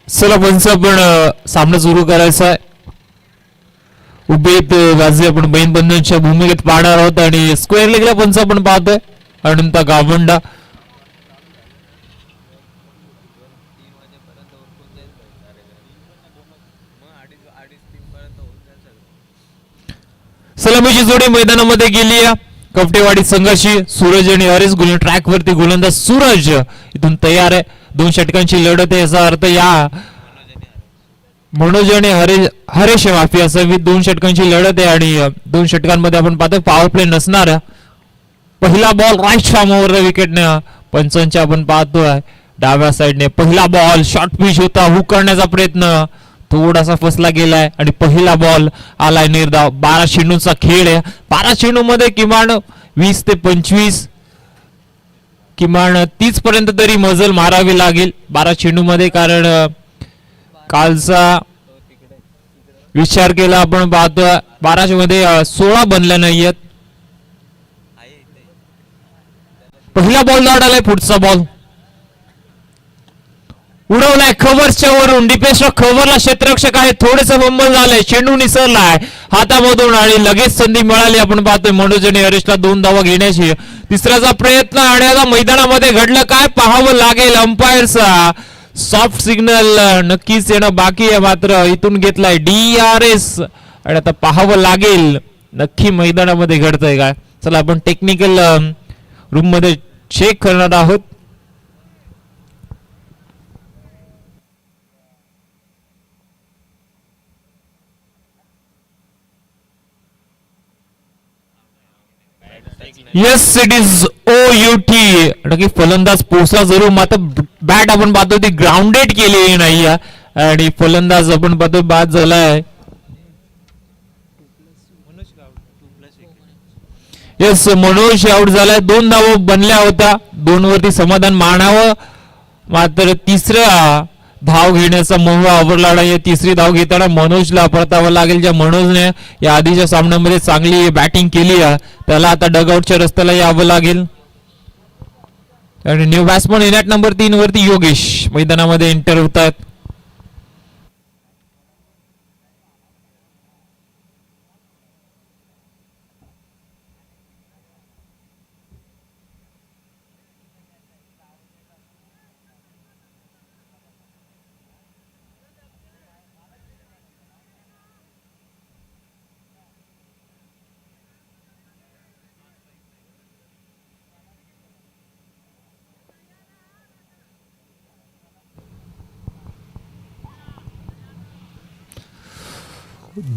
चला पंच आपण सामना सुरू करायचा आहे. उभेत वाजे आपण बहीण बंधूंच्या भूमिकेत पाहणार आहोत आणि स्क्वेअर लेगला पंच आपण पाहतोय अनंत गावंडा. सलामीची जोडी मैदानामध्ये गेली आहे. कवटेवाडी संघाशी सूरज आणि हरेश ट्रॅक वरती गोलंदाज सूरज इथून तयार आहे. 2 षटकांची लढत आहे. याचा अर्थ या मनोज आणि हरेश माफी असावी. 2 षटकांची लढत आहे आणि 2 षटकांमध्ये आपण पाहतो पॉवर प्ले नसणार. पहिला बॉल राईट फार्मवर विकेटने पंचांच्या आपण पाहतोय डाव्या साईडने. पहिला बॉल शॉर्ट पिच होता. हुक करण्याचा प्रयत्न थोडासा फसला गेलाय आणि पहिला बॉल आलाय निर्धाव. 12 चेंडूंचा खेळ आहे. 12 चेंडू मध्ये किमान 20 ते 25 किमान 30 पर्यंत तरी मजल मारावी लागेल 12 चेंडू मध्ये. कारण कालचा विचार केला आपण पाहतोय 12 मध्ये 16 बनल्या नाहीयेत. पहिला बॉल दाड आलाय. पुढचा बॉल उडवलाय कव्हरच्या वरून. डिफेन्सच्या कव्हरला क्षेत्ररक्षक आहे. थोडेस फंबल झालंय. चेंडू निसरलाय हातामधून आणि लगेच संधी मिळाली. आपण पाहतोय मनोज आणि हरेशला 2 धावा घेण्याची. तिसऱ्याचा प्रयत्न आणि आता मैदानामध्ये घडलं काय पाहावं लागेल. अंपायरचा सॉफ्ट सिग्नल नक्कीच येणं बाकी आहे. मात्र इथून घेतलाय DRS आणि आता पाहावं लागेल नक्की मैदानामध्ये घडतंय काय. चला आपण टेक्निकल रूम मध्ये चेक करणार आहोत. Yes it is OUT. नक्की फलंदाज पोहोचला जरूर. मात्र बॅट आपण पाहतो ती ग्राउंडेड केलेली नाही आणि फलंदाज आपण पाहतो बाद झालाय. येस मनोज आउट झालाय. 2 धावा बनल्या होत्या. 2 वरती समाधान मानावं. मात्र तिसऱ्या धाव घेण्याचा मोह आवरला नाही. तिसरी धाव घेताना मनोजला परतावं लागेल. ज्या मनोजने या आधीच्या सामन्यामध्ये चांगली बॅटिंग केली आहे त्याला आता डगआउटच्या रस्त्याला यावं लागेल. आणि न्यू बॅट्समन इनॅट नंबर 3 वरती योगेश मैदानामध्ये एंटर होतात.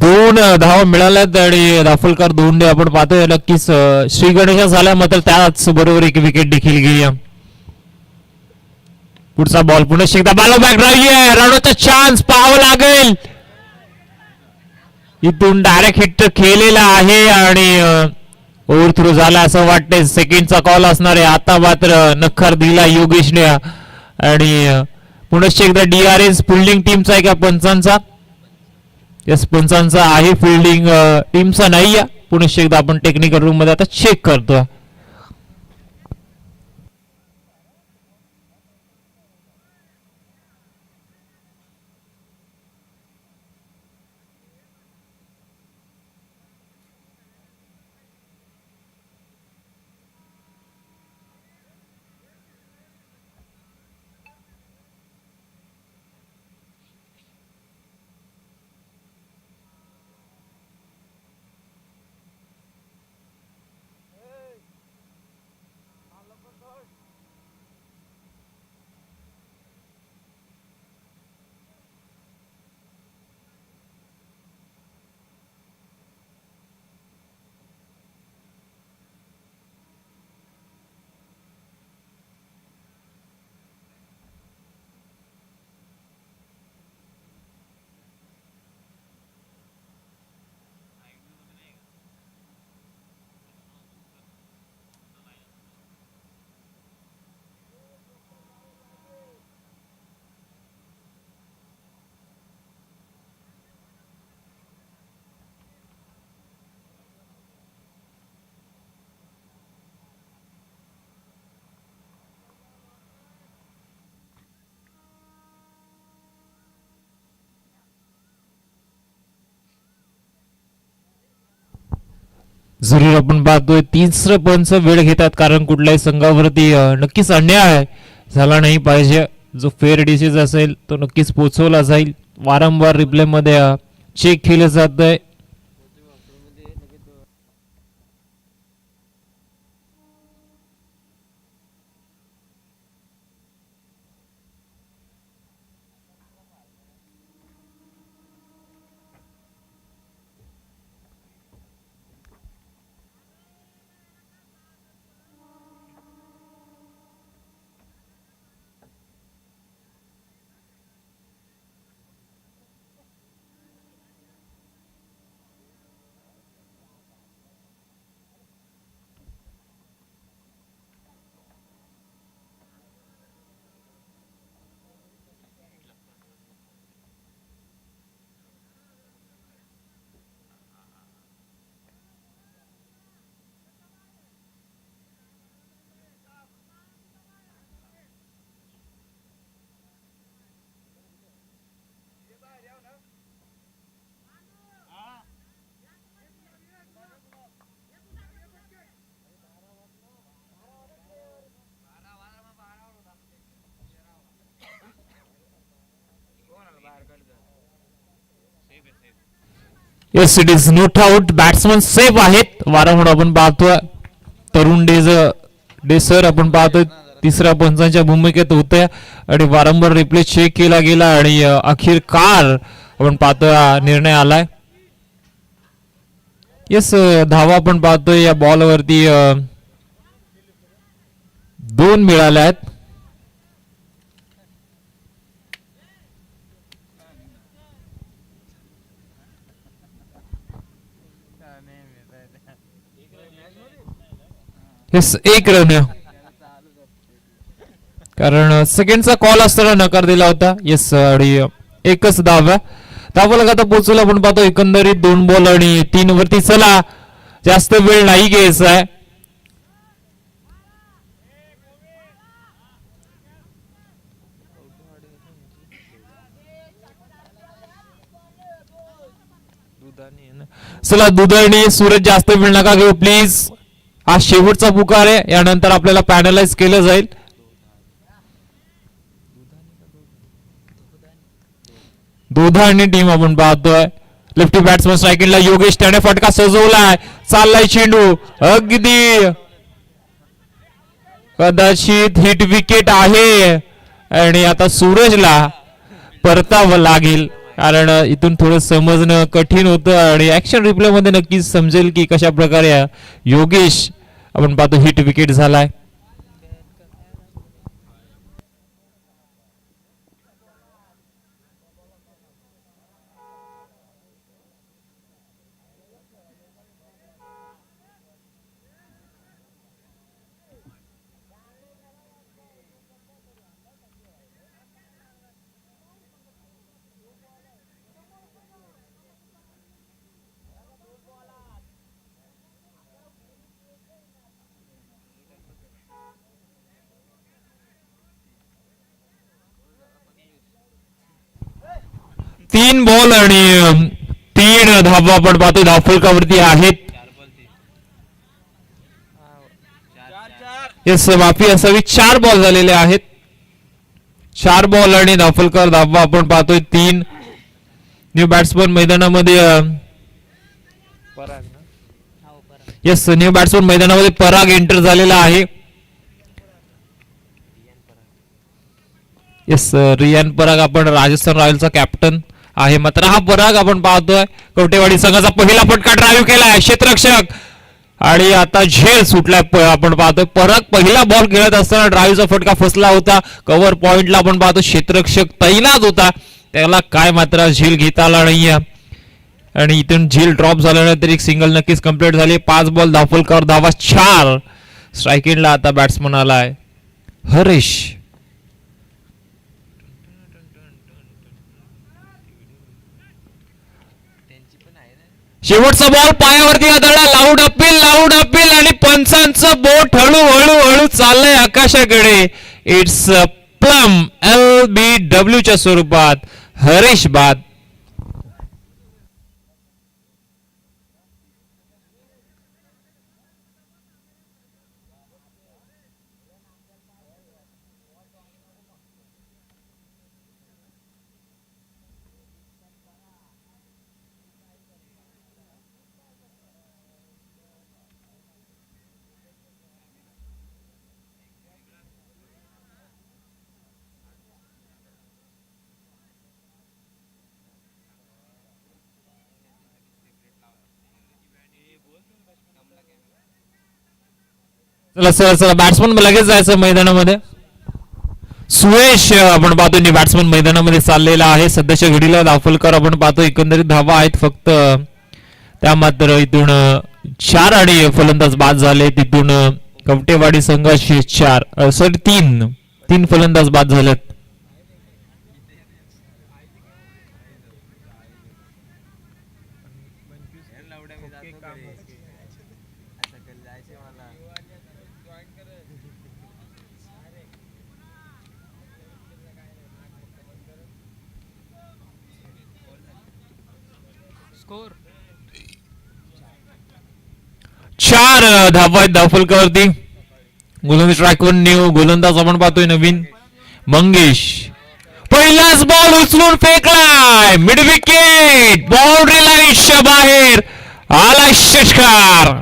दोन धावा मिळाल्यात आणि दाफलकर दोंडे आपण पाहतोय. नक्कीच श्री गणेश झाल्या मात्र त्याच बरोबर एक विकेट देखील गेली. पुढचा बॉल पुन्हा एकदा बॉल बॅक ड्राईव्ह. रनचा चान्स पाहावं लागेल. इथून डायरेक्ट हिट केलेला आहे आणि ओव्हर थ्रू झाला असं वाटतंय. सेकंडचा कॉल असणार आहे. आता मात्र नखर दिला योगेशने आणि पुन्हा एकदा DRS फिल्डिंग टीमचा आहे का पंचांचा. यस पंचांचा आहे. फिल्डिंग टीमचा नाही आहे. पुन्हा एकदा आपण टेक्निकल रूम मध्ये आता चेक करतोय. जरूर आपण पाहतोय तिसरं पंच वेळ घेतात, कारण कुठल्याही संघावरती नक्कीच अन्याय झाला नाही पाहिजे. जो फेअर डिसीज असेल तो नक्कीच पोहोचवला जाईल. वारंवार रिप्ले मध्ये चेक केलं जात आहे. Yes, it is note out. Batsman safe आहेत. वारंवार आपण पाहतोय तरुण डे सर आपण पाहतोय तिसऱ्या पंचांच्या भूमिकेत होते आणि वारंवार रिप्ले चेक केला गेला आणि अखेरकार आपण पाहतोय निर्णय आलाय. येस, धावा आपण पाहतोय या बॉलवरती 2 मिळाल्या आहेत. येस, 1 रन, कारण सेकंडचा कॉल असताना नकार दिला होता. येस, आणि 1च धाव. धावा आता पोहोचला आपण पाहतो एकंदरीत 2 बॉल आणि 3 वरती. चला, जास्त वेळ नाही घ्यायचा आहे. चला दुधाणी सूरज, जास्त वेळ नका घेऊ प्लीज. हा शेवटचा पुकार आहे, यानंतर आपल्याला पॅनलाइज केलं जाईल. दुधाणी टीम आपण पाहतोय. लेफ्टी बॅट्समन स्ट्रायकिंगला योगेश, त्याने फटका सजवलाय. चाललाय चेंडू, अगदी कदाचित हिट विकेट आहे आणि आता सूरजला परतावं लागेल, कारण इथून थोडं समजणं कठीण होतं आणि ऍक्शन रिप्ले मध्ये नक्कीच समजेल की कशा प्रकारे योगेश आपण पाहतो हिट विकेट झालाय. तीन बॉल आणि 3 धावा आपण पाहतो धावफलकावरती आहेत. येस, माफी असावी, 4 बॉल झालेले आहेत. 4 बॉल आणि धावफलकर धावा आपण पाहतोय 3. न्यू बॅट्समन मैदानामध्ये येस, न्यू बॅट्समन मैदानामध्ये पराग एंटर झालेला आहे. येस, रियान पराग आपण राजस्थान रॉयल्सचा कॅप्टन आहे. मात्र हा पराग आपण पाहतोय कवटेवाडी संघाचा पहिला फटका ड्राईव्ह केलाय क्षेत्ररक्षक आणि आता झेल सुटलाय. आपण पाहतोय पराग पहिला बॉल खेळत असताना ड्राईव्हचा फटका फसला होता. कव्हर पॉइंटला आपण पाहतो क्षेत्ररक्षक तैनात होता, त्याला काय मात्र झेल घेता आला नाहीये आणि इथून झेल ड्रॉप झाल्यानंतर एक सिंगल नक्कीच कंप्लीट झाली. 5 बॉल धावफलकावर धावा 4. स्ट्रायकिंगला आता बॅट्समन आलाय हरीश. शेवटचा बॉल पायावरती आदळला. लाऊड अपील आणि पंचांचं बोट हळू चाललंय आकाशाकडे. इट्स प्लम LBW च्या स्वरूपात हरीश बाद. चला चला चला बॅट्समन लगेच जायचं मैदानामध्ये. सुयश आपण पाहतो बॅट्समन मैदानामध्ये चाललेला आहे. सध्याच्या घडीला दाफलकर आपण पाहतो एकंदरीत धावा आहेत फक्त. त्या मात्र इथून 4 आणि फलंदाज बाद झाले. तिथून कवटेवाडी संघाशी 4 सॉरी 3 फलंदाज बाद झालेत. स्कोर 4 धावा आहेत दाफलकरवरती. गोलंदाज ट्रॅकवर न्यू गोलंदाज आपण पाहतोय नवीन मंगेश. पहिलाच बॉल उचलून फेकलाय मिड विकेट. बाउंड्री लाईनच्या बाहेर आला षटकार.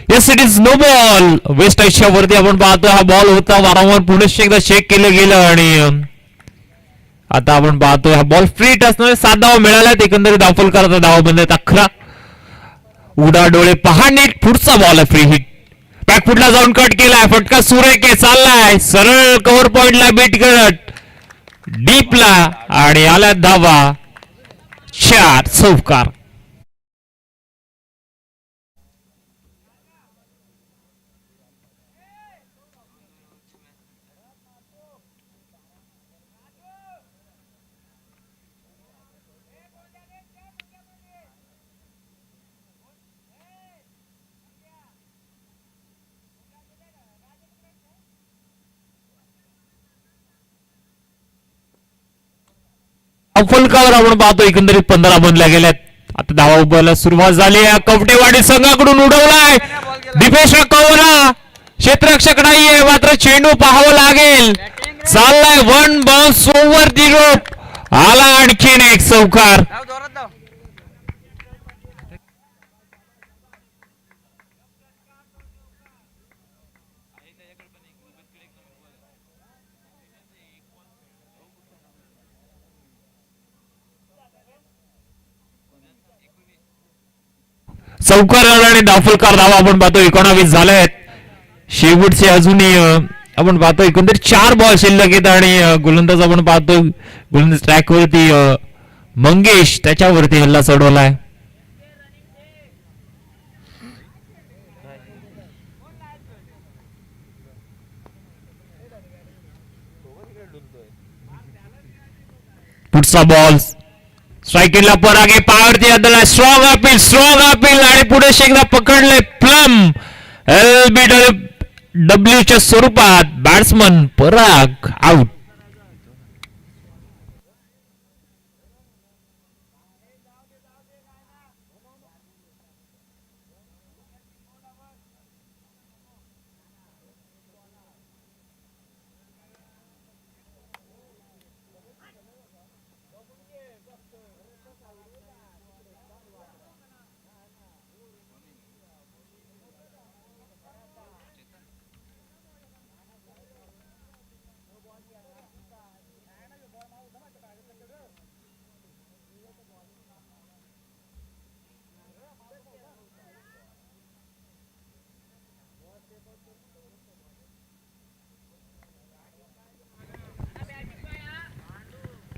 Yes it is no ball. West आयच्या वरती आपण पाहतो हा बॉल होता. वारंवार पुढे एकदा चेक केलं गेलं आणि आता आपण पाहतोय हा बॉल फ्री हिट असणार. 7 धावा मिळाल्यात एकंदरीत दाफलकरचा धावा बंद 11. उडा डोळे पहा नीट. पुढचा बॉल आहे फ्री हिट. बॅकफुटला जाऊन कट केलाय. फटका सुरेख आहे. चाललाय सरळ कव्हर पॉइंटला बीट करत डीपला आणि आल्या धावा 4 चौकार. दाफलकर आपण पाहतो एकंदरीत 15 बनल्या गेल्यात. आता धावा उभारला सुरुवात झाली. कवटेवाडी संघाकडून उडवलाय. दीपेश कवरा क्षेत्ररक्षक नाहीये मात्र चेंडू पाहावं लागेल. चाललाय 1 बाउन्स ओव्हर दी रोप. आला आणखीन एक चौकार. चौकार आणि दाफलकर धावा आपण पाहतो 19 झाल्यात. शेवटचे अजूनही आपण पाहतो एकंदरीत 4 बॉल शिल्लक आहेत आणि गोलंदाज आपण पाहतो गोलंदाज ट्रॅकवरती मंगेश त्याच्यावरती हल्ला चढवलाय. पुढचा बॉल स्ट्राईकला परागे पावरती अदला. स्ट्रॉंग अपील आणि पुढे एकदा पकडले प्लम. LBW च्या स्वरूपात batsman Parag out.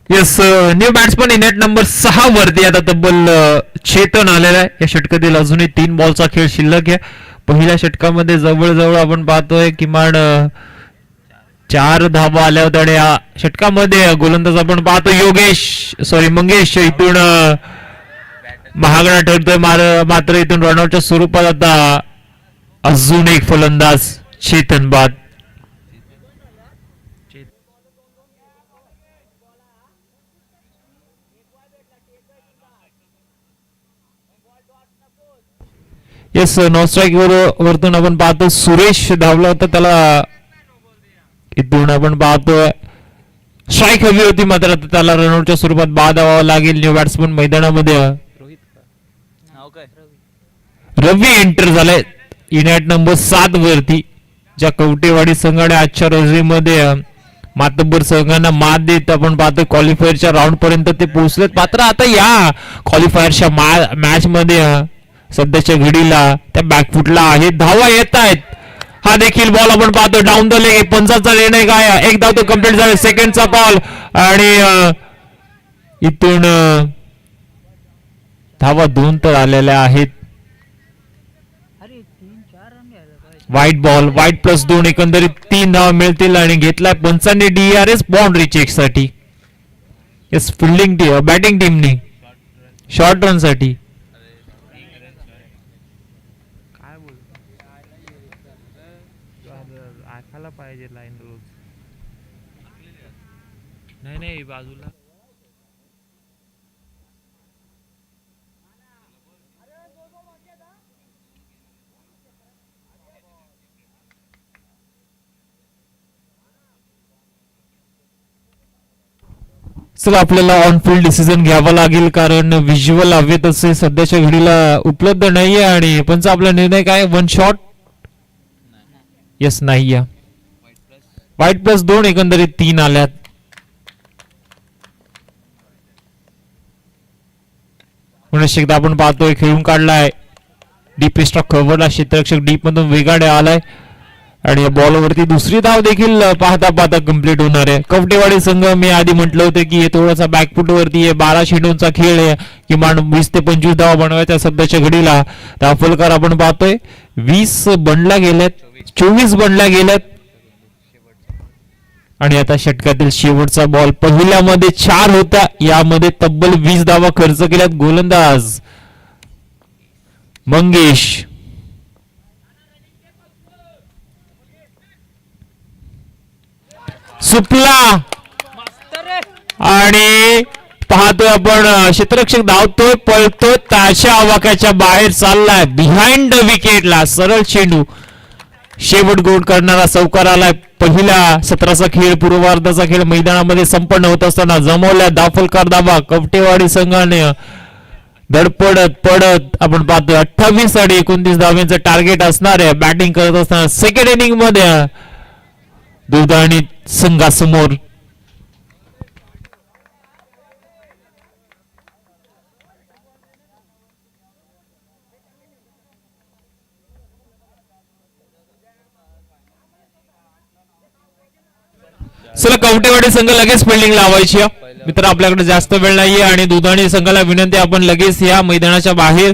Yes, new batsman नेट नंबर 6 वरती आता तब्बल चेतन आलेला आहे. या षटकातील अजूनही 3 बॉलचा खेळ शिल्लक आहे. पहिल्या षटकामध्ये जवळजवळ आपण पाहतोय किमान 4 धाबा आल्या होत्या आणि या षटकामध्ये गोलंदाज आपण पाहतो मंगेश इथून महागडा ठरतोय. मात्र इथून रनआउटच्या स्वरूपात आता अजून एक फलंदाज चेतन बाद. येस, नो स्ट्राईक वरतून आपण पाहतो सुरेश धावला होता. त्याला इथून आपण पाहतोय स्ट्राईक हवी होती, मात्र आता त्याला रनआउटच्या स्वरूपात बाद व्हावं लागेल. न्यू बॅट्समन मैदानामध्ये रवी एंटर झालाय युनाइट नंबर 7 वरती. ज्या कवटेवाडी संघाने आजच्या रोजीमध्ये मातब्बर संघांना मात देत आपण पाहतो क्वालिफायरच्या राऊंड पर्यंत ते पोहोचलेत. मात्र आता या क्वालिफायरच्या मॅच मध्ये सध्याच्या घडीला त्या बॅकफुटला आहेत, धावा येत आहेत. हा देखील बॉल आपण पाहतो डाऊन द लेग. पंचाचा निर्णय काय, एक धाव तो कम्प्लीट झाला. सेकंडचा कॉल आणि इथून धावा 2 तर आलेल्या आहेत. व्हाईट बॉल, व्हाईट +2 एकंदरीत 3 धावा मिळतील आणि घेतलाय पंचांनी DRS बाउंड्री चेक साठी. येस, फिल्डिंग बॅटिंग टीमने शॉर्ट रन साठी. पाहिजे लाईन रोज नाही बाजूला. चला, आपल्याला ऑन फील्ड डिसिजन घ्यावा लागेल कारण व्हिज्युअल हवे तसे सध्याच्या घडीला उपलब्ध नाहीये. आणि पंच आपला निर्णय काय, 1 शॉट. येस, नाही या. व्हाईट +2 एकंदरीत 3 आल्यात. पुन्हा एकदा आपण पाहतोय खेळून काढलाय डीप स्टॉक कव्हरला. क्षेत्ररक्षक डीप मधून वेगाडे आलाय आणि या बॉलवरती दुसरी धाव देखील पाहता पाहता कंप्लीट होणार आहे. कवटेवाडी संघ, मी आधी म्हटलं होतं की हे थोडासा बॅकफुट वरती आहे. 12 चेंडूंचा खेळ आहे, किमान 20 ते 25 धावा बनवायच्या सध्याच्या घडीला. दाफलकर आपण पाहतोय 20 बनल्या गेल्यात, 24 बनल्या गेल्यात. आणि आता षटकातील शेवटचा बॉल, पहिल्यामध्ये 4 होता, यामध्ये तब्बल 20 धावा खर्च केल्यात. गोलंदाज मंगेश. सुपला आणि पाहतोय आपण क्षेत्ररक्षक धावतोय, पळतोय, ताशा आवाक्याच्या बाहेर चाललाय बिहाइंड द विकेटला. सरळ चेंडू, शेवट गोल करणारा चौकार आलाय. पहिला सत्राचा खेळ, पूर्वार्धाचा खेळ मैदानामध्ये संपन्न होत असताना जमवल्या दाफलकार धावा. कवटेवाडी संघाने धडपडत पडत आपण पाहतोय 28 आणि 29 धावांचं टार्गेट असणार आहे. बॅटिंग करत असताना सेकंड इनिंग मध्ये दुधाणी संघासमोर. चला, कवटेवाडी संघ लगेच फिल्डिंग लावायची. मित्र, आपल्याकडे जास्त वेळ नाहीये आणि दुधाणी संघाला विनंती, आपण लगेच या मैदानाच्या बाहेर.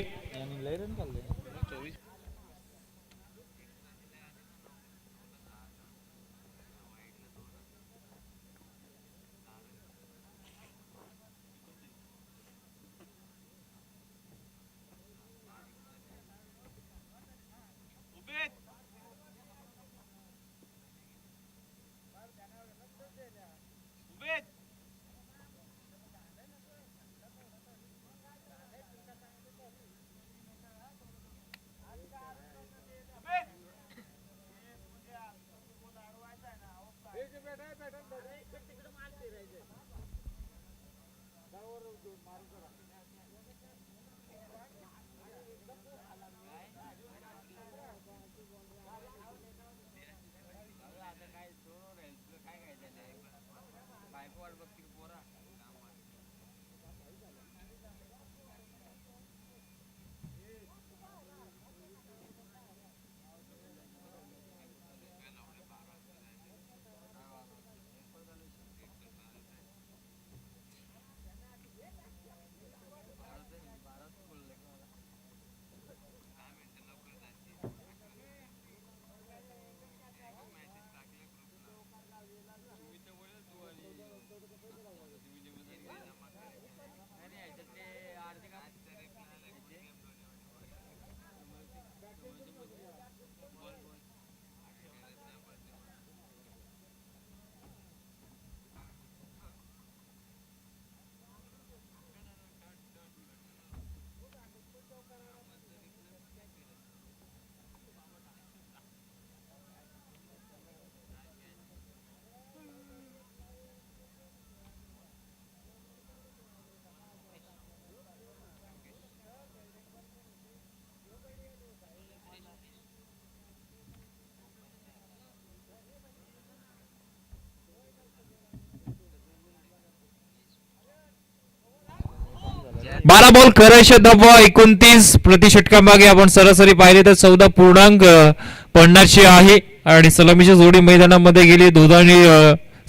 12 बॉल करायचे दबाव 29 प्रति षटकामागे आपण सरासरी पाहिली तर 14.50 आहे आणि सलामीच्या जोडी मैदानामध्ये गेली दोघांनी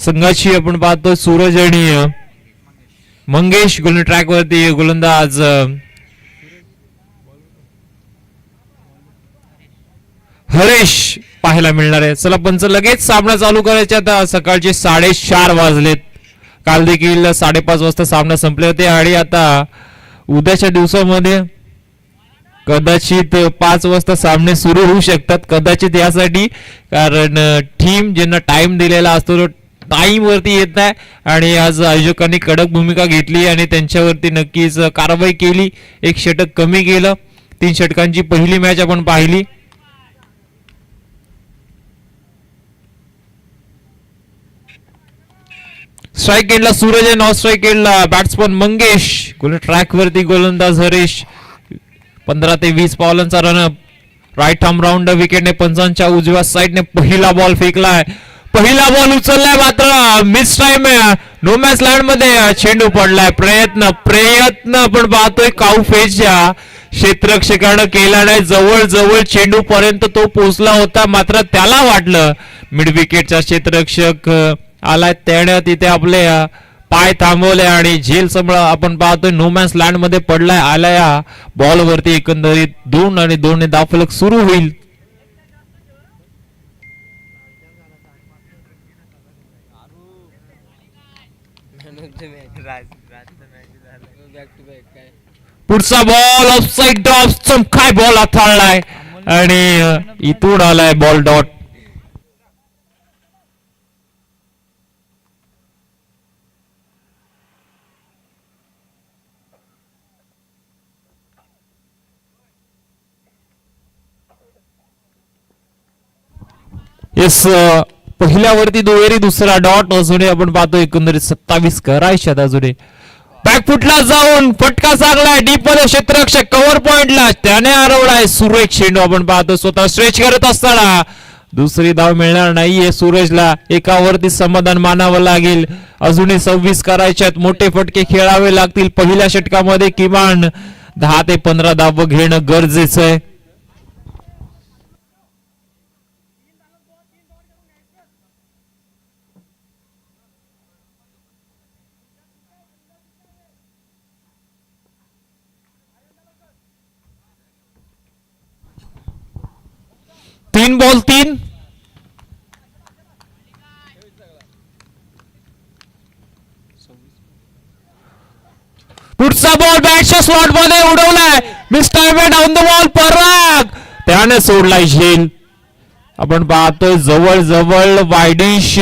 संघाची आपण पाहतो सूरज आणि मंगेश गोलंदाज ट्रॅक वरती गोलंदाज हरेश पाहायला मिळणार आहे. चला पंच लगेच सामना चालू करायचा आता. सकाळचे 4:30 वाजलेत. काल देखील 5:30 वाजता सामना संपले होते आणि आता उद्याच्या दिवसामध्ये कदाचित 5 वाजता सामने सुरू होऊ शकतात. कदाचित यासाठी कारण टीम ज्यांना टाइम दिलेला असतो तो टाइम वरती येत नाही आणि आज आयोजकांनी कडक भूमिका घेतली आणि त्यांच्यावरती नक्कीच कारवाई केली. एक षटक कमी केलं. 3 षटकांची पहिली मॅच आपण पाहिली. स्ट्राईक एंडला सूरज आहे. नॉन स्ट्राईक एंडला बॅट्समन मंगेश. ट्रॅक वरती गोलंदाज हरीश. 15 ते 20 पावलांचा रनअप. राईट आर्म राऊंड विकेटने पंचांच्या उजव्या साईडने पहिला बॉल फेकलाय. पहिला बॉल उचललाय मात्र मिस टाइम आहे. नो मॅच लँड मध्ये चेंडू पडलाय. प्रयत्न आपण पाहतोय काऊ फेजच्या क्षेत्ररक्षकानं केला नाही. जवळ चेंडू पर्यंत तो पोहोचला होता मात्र त्याला वाटलं मिड विकेटचा क्षेत्ररक्षक आलाय त्याने तिथे आपले पाय थांबवले आणि झेल समोर आपण पाहतोय नो मॅन्स लँड मध्ये पडलाय. आला या बॉल वरती एकंदरीत 2 आणि 2 ने धावफलक सुरू होईल. पुढचा बॉल ऑफसाइड ड्रॉप. चमकाय बॉल हाताळलाय आणि इथून आलाय बॉल डॉट. येस पहिल्यावरती दुहेरी दुसरा डॉट अजूनही आपण पाहतो एकंदरीत 27 करायचे अजूनही. बॅकफुटला जाऊन फटका चांगलाय डीप मध्ये क्षेत्ररक्षक कव्हर पॉइंटला त्याने हरवलाय. सुरेश चेंडू आपण पाहतो स्वतः स्ट्रेच करत असताना दुसरी धाव मिळणार नाहीये सूरजला. एकावरती समाधान मानावं लागेल. अजूनही 26 करायच्यात. मोठे फटके खेळावे लागतील. पहिल्या षटकामध्ये किमान 10 ते 15 धाव घेणं गरजेचं आहे. तीन बॉल 3. पुढचा बॉल बॅटच्या स्लॉट मध्ये उडवलाय. Miss time down the ball. Parag त्याने सोडलाय झेल. आपण पाहतोय जवळ वायडिश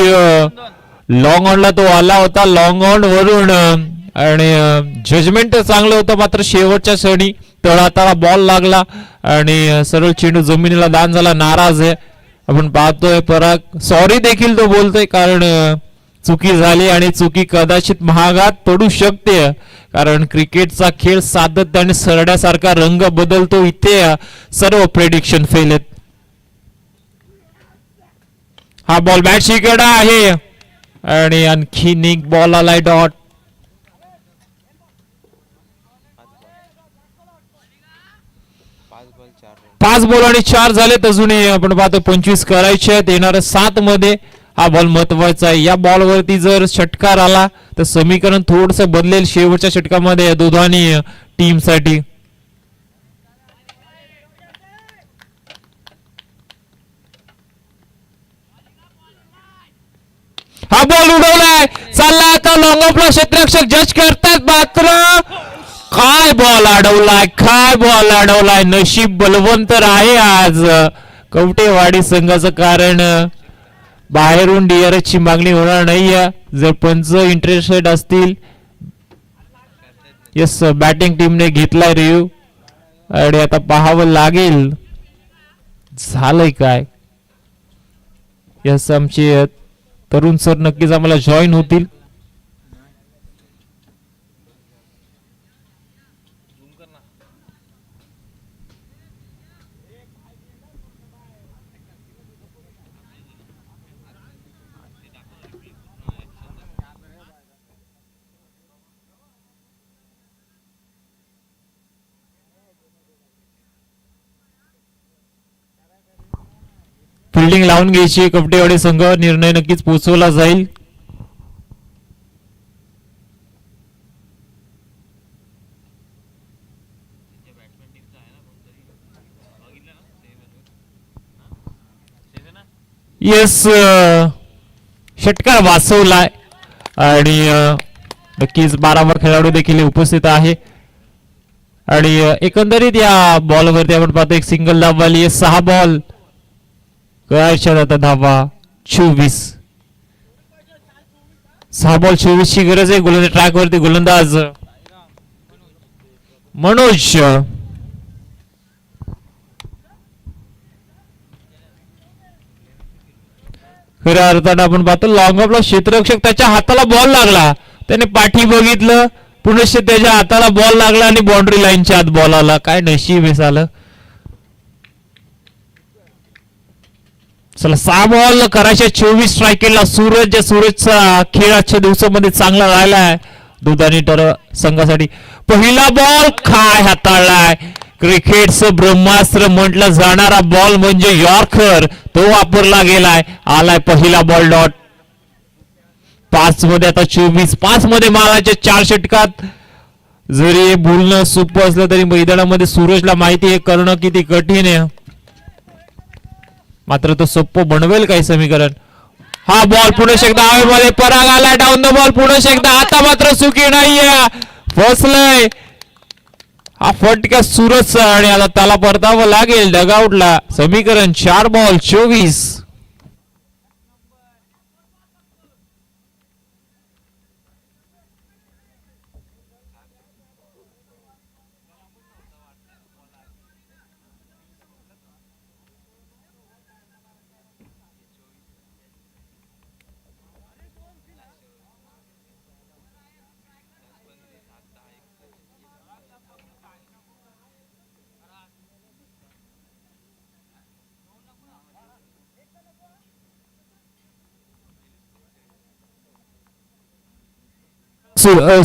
लॉंग ऑनला तो आला होता. लॉंग ऑन वरून आणि जजमेंट चांगलं होतं मात्र शेवटच्या क्षणी तळाताळा बॉल लागला आणि सरळ चेंडू जमिनीला दान झाला. नाराज आहे आपण पाहतोय. पराग सॉरी देखील तो बोलतोय कारण चुकी झाली आणि चुकी कदाचित महागात पडू शकते कारण क्रिकेटचा खेळ सातत्याने सरड्यासारखा रंग बदलतो. इथे सर्व प्रेडिक्शन फेल आहेत. हा बॉल बॅट शिकडा आहे आणि आणखीन एक बॉल आलाय डॉट. 5 बॉल आणि 4 झालेत. अजूनही आपण पाहतो 25 करायचे आहेत. येणाऱ्या 7 मध्ये हा बॉल महत्वाचा आहे. या बॉल वरती जर षटकार आला तर समीकरण थोडस बदलेल शेवटच्या षटकामध्ये दोघांनी टीम साठी. हा बॉल उडवलाय. चालला आता लॉंग ऑफला क्षेत्ररक्षक जज करतात मात्र काय बॉल अडवलाय. नशीब बलवंत आहे आज कवटेवाडी संघाचं कारण बाहेरून DRS ची मागणी होणार नाहीये जर पंच इंटरेस्टेड असतील. येस बॅटिंग टीमने घेतलाय रिव्ह्यू आणि आता पाहावं लागेल झालंय काय. येस आमचे तरुण सर नक्कीच आम्हाला जॉईन होतील. फिल्डिंग लावून घ्यायची कवटेवाडी संघ, निर्णय नक्कीच पोहोचवला जाईल. येस, षटकार वाचवलाय आणि नक्कीच 12 खेळाडू देखील उपस्थित आहे. आणि एकंदरीत या बॉलवरती आपण पाहतो एक सिंगल धाव आली आहे. 6 बॉल करायच्या आता धावा 24. 6 बॉल 24 ची गरज आहे. गोलंदाज ट्रॅक वरती गोलंदाज मनोज. खऱ्या अर्थानं आपण पाहतो लॉंग ऑफला क्षेत्ररक्षक त्याच्या हाताला बॉल लागला, त्याने पाठी बघितलं, पुनश्च त्याच्या हाताला बॉल लागला आणि बाउंड्री लाईनच्या आत बॉल आला. काय नशीब आहे झालं. चला 6 बॉल करायच्या 24 स्ट्राईकला सूरजचा खेळ आजच्या दिवसामध्ये चांगला राहिलाय दुधानी संघासाठी. पहिला बॉल काय हाताळलाय. क्रिकेटचं ब्रह्मास्त्र म्हटलं जाणारा बॉल म्हणजे यॉर्कर, तो वापरला गेलाय. आलाय पहिला बॉल डॉट. 5 मध्ये आता 24. 5 मध्ये मारायच्या 4 षटकात. जरी बोलणं सोपं असलं तरी मैदानामध्ये सूरजला माहिती आहे करणं किती कठीण आहे, मात्र तो सोपं बनवेल काही समीकरण. हा बॉल पुढे एकदा हवेमध्ये पराग आला. डाऊन द बॉल पुढे एकदा. आता मात्र सुखी नाहीये, फसलंय. हा फटका सूरजचा आणि आता त्याला परतावं लागेल डगआउटला. समीकरण 4 बॉल 24.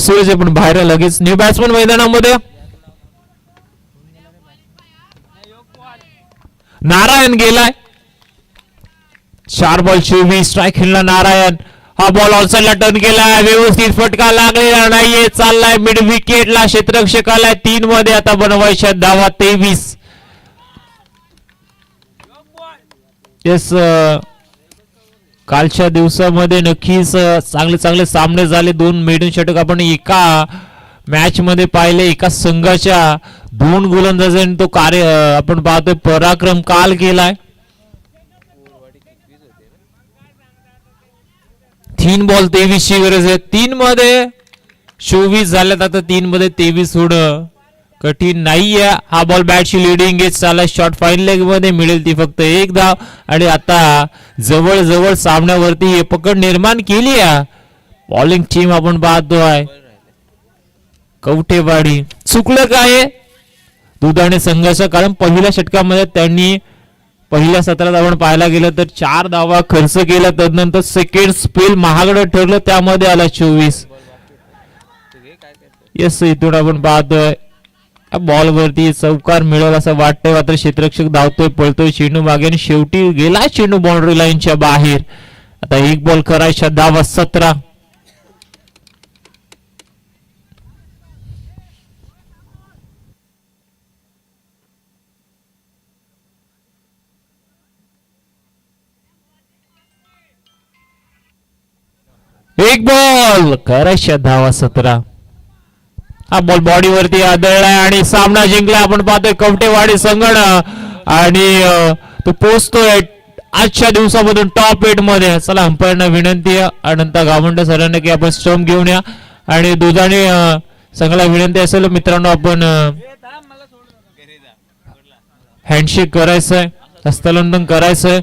सूरज पण बाहेर लगेच. न्यू बॅट्समन मैदानामध्ये नारायण गेलाय. 4 बॉल 24 स्ट्राईक खेळला नारायण. हा बॉल ऑलसाईडला टर्न केलाय, व्यवस्थित फटका लागलेला नाहीये. चाललाय मिड विकेटला, क्षेत्ररक्षकाला 3 मध्ये आता बनवायच्या धावा 23. येस, कालच्या दिवसामध्ये नक्कीच चांगले सामने झाले. 2 मेडन षटक आपण एका मॅच मध्ये पाहिले. एका संघाच्या 2 गोलंदाजांनी तो कार्य आपण पाहतोय पराक्रम काल केलाय. 3 बॉल 23 ची गरज आहे. 3 मध्ये 24 झाल्यात. आता 3 मध्ये 23 थोडं कठीण नाहीये. हा बॉल बॅटची लिडिंग एज चालला. शॉर्ट फाईन लेग मध्ये मिळेल ती फक्त 1 धाव. आणि आता जवळ सामन्यावरती पकड निर्माण केली आहे बॉलिंग टीम आपण पाहतोय कवटेवाडी. चुकलं काय दुधाणे संघाचं, कारण पहिल्या षटकामध्ये त्यांनी पहिल्या सत्रात आपण पाहायला गेलं तर 4 धावा खर्च केला. तदनंतर सेकंड स्पेल महागडं ठरलं, त्यामध्ये आला 24. येस, इथून आपण पाहतोय बॉल वरती चौकार मिळेल असं वाटतंय, मात्र क्षेत्ररक्षक धावतोय पळतोय चेंडू मागे आणि शेवटी गेला चेंडू बाउंड्री लाईनच्या बाहेर. आता 1 बॉल करायच्या धावा 17. एक बॉल करायच्या धावा 17. हा बॉल बॉडीवरती आदळलाय आणि सामना जिंकला आपण पाहतोय कवटेवाडी संघानं. आणि तो पोहोचतोय आजच्या दिवसामधून टॉप 8 मध्ये. चला अंपायरना विनंती आहे अनंत गावंडे सरांना की आपण स्टंप घेऊन या. आणि दुधाने संघाला विनंती असेल मित्रांनो, आपण हँडशेक करायचंय, हस्तलंडन करायचंय.